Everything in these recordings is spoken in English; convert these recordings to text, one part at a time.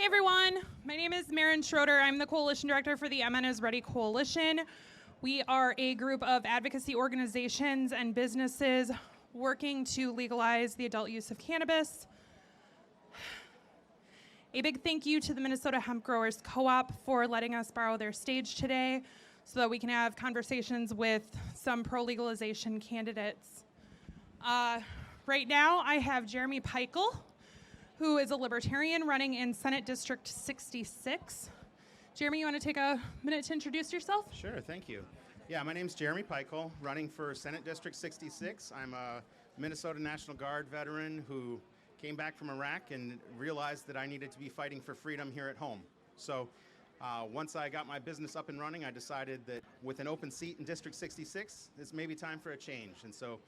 Hey everyone, my name is Maren Schroeder. I'm the Coalition Director for the MN is Ready Coalition. We are a group of advocacy organizations and businesses working to legalize the adult use of cannabis. A big thank you to the Minnesota Hemp Growers Co-op for letting us borrow their stage today so that we can have conversations with some pro-legalization candidates. Right now I have Jeremy Peichel, who is a libertarian running in Senate District 66. Jeremy, you want to take a minute to introduce yourself? Sure, thank you. Yeah, my name's Jeremy Peichel, running for Senate District 66. I'm a Minnesota National Guard veteran who came back from Iraq and realized that I needed to be fighting for freedom here at home. So once I got my business up and running, I decided that with an open seat in District 66, it's maybe time for a change. And so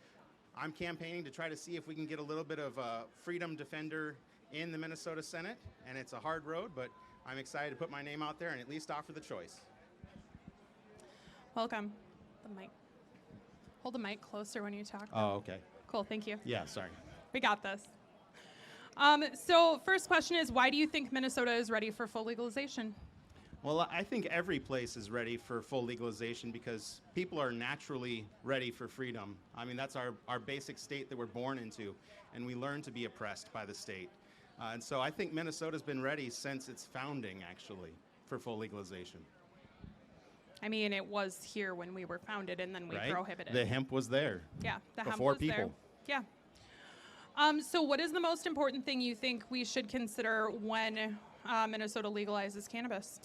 I'm campaigning to try to see if we can get a little bit of a freedom defender in the Minnesota Senate, and it's a hard road, but I'm excited to put my name out there and at least offer the choice. Welcome. The mic. Hold the mic closer when you talk. Oh, okay. Cool, thank you. Yeah, sorry. We got this. So first question is, why do you think Minnesota is ready for full legalization? Well, I think every place is ready for full legalization because people are naturally ready for freedom. I mean, that's our basic state that we're born into, and we learn to be oppressed by the state. And so I think Minnesota's been ready since its founding, actually, for full legalization. I mean, it was here when we were founded, and then we prohibited. The hemp was there. Yeah, the hemp before was people. there. Yeah. So what is the most important thing you think we should consider when Minnesota legalizes cannabis?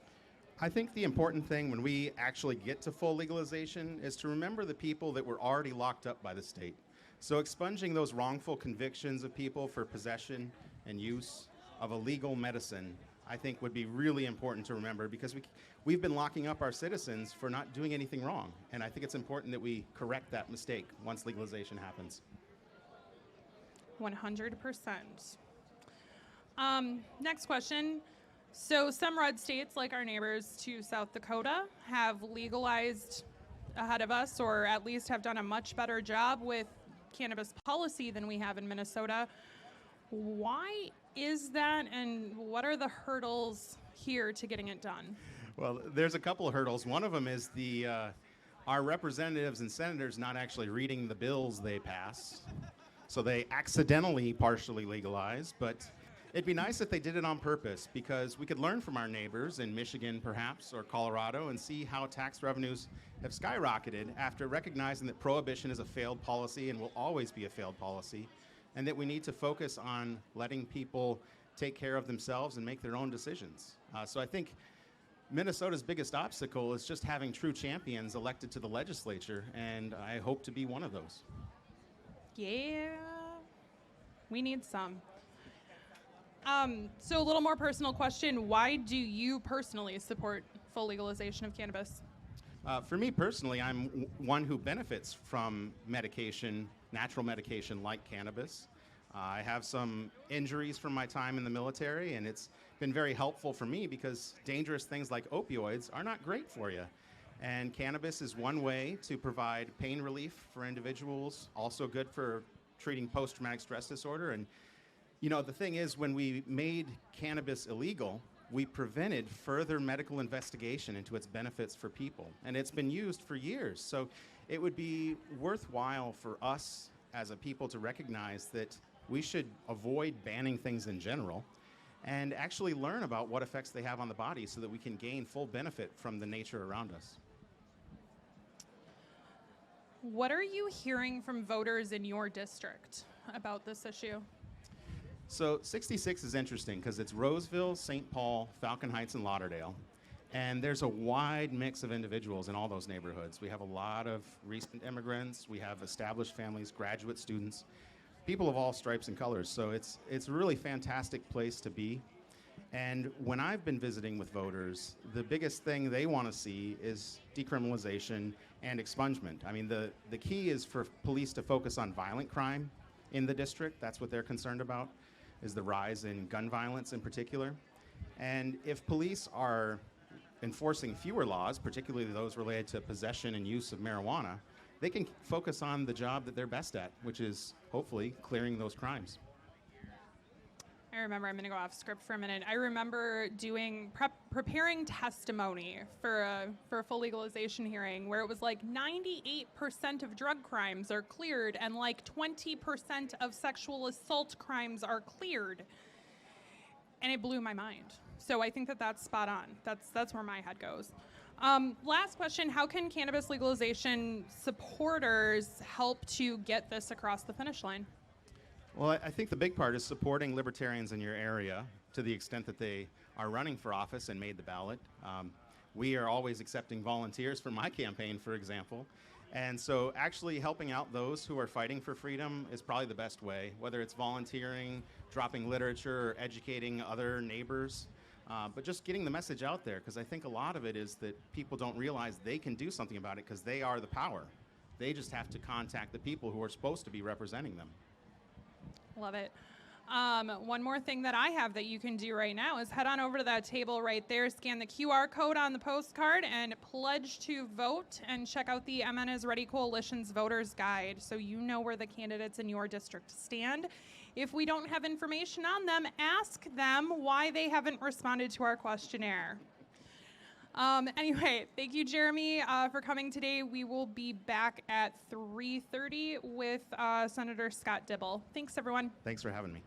I think the important thing when we actually get to full legalization is to remember the people that were already locked up by the state. So expunging those wrongful convictions of people for possession and use of illegal medicine, I think would be really important to remember because we've been locking up our citizens for not doing anything wrong. And I think it's important that we correct that mistake once legalization happens. 100%. Next question. So some red states, like our neighbors to South Dakota, have legalized ahead of us, or at least have done a much better job with cannabis policy than we have in Minnesota. Why is that, and what are the hurdles here to getting it done? Well, there's a couple of hurdles. One of them is our representatives and senators not actually reading the bills they pass. So they accidentally partially legalize, but it'd be nice if they did it on purpose because we could learn from our neighbors in Michigan, perhaps, or Colorado, and see how tax revenues have skyrocketed after recognizing that prohibition is a failed policy and will always be a failed policy, and that we need to focus on letting people take care of themselves and make their own decisions. So I think Minnesota's biggest obstacle is just having true champions elected to the legislature, and I hope to be one of those. Yeah, we need some. So a little more personal question. Why do you personally support full legalization of cannabis? For me personally, I'm one who benefits from medication, natural medication like cannabis. I have some injuries from my time in the military, and it's been very helpful for me because dangerous things like opioids are not great for you. And cannabis is one way to provide pain relief for individuals, also good for treating post-traumatic stress disorder. And you know, the thing is, when we made cannabis illegal, we prevented further medical investigation into its benefits for people. And it's been used for years. So it would be worthwhile for us as a people to recognize that we should avoid banning things in general and actually learn about what effects they have on the body so that we can gain full benefit from the nature around us. What are you hearing from voters in your district about this issue? So 66 is interesting because it's Roseville, St. Paul, Falcon Heights, and Lauderdale. And there's a wide mix of individuals in all those neighborhoods. We have a lot of recent immigrants. We have established families, graduate students, people of all stripes and colors. So it's a really fantastic place to be. And when I've been visiting with voters, the biggest thing they want to see is decriminalization and expungement. I mean, the key is for police to focus on violent crime in the district. That's what they're concerned about, is the rise in gun violence in particular. And if police are enforcing fewer laws, particularly those related to possession and use of marijuana, they can focus on the job that they're best at, which is hopefully clearing those crimes. I remember, I'm going to go off script for a minute. I remember preparing testimony for a full legalization hearing where it was like 98% of drug crimes are cleared and like 20% of sexual assault crimes are cleared. And it blew my mind. So I think that that's spot on. That's where my head goes. Last question, how can cannabis legalization supporters help to get this across the finish line? Well, I think the big part is supporting libertarians in your area to the extent that they are running for office and made the ballot. We are always accepting volunteers for my campaign, for example. And so actually helping out those who are fighting for freedom is probably the best way, whether it's volunteering, dropping literature, or educating other neighbors. But just getting the message out there, because I think a lot of it is that people don't realize they can do something about it because they are the power. They just have to contact the people who are supposed to be representing them. Love it. One more thing that I have that you can do right now is head on over to that table right there, scan the QR code on the postcard, and pledge to vote, and check out the MN is Ready Coalition's Voters Guide so you know where the candidates in your district stand. If we don't have information on them, ask them why they haven't responded to our questionnaire. Anyway, thank you, Jeremy, for coming today. We will be back at 3:30 with Senator Scott Dibble. Thanks, everyone. Thanks for having me.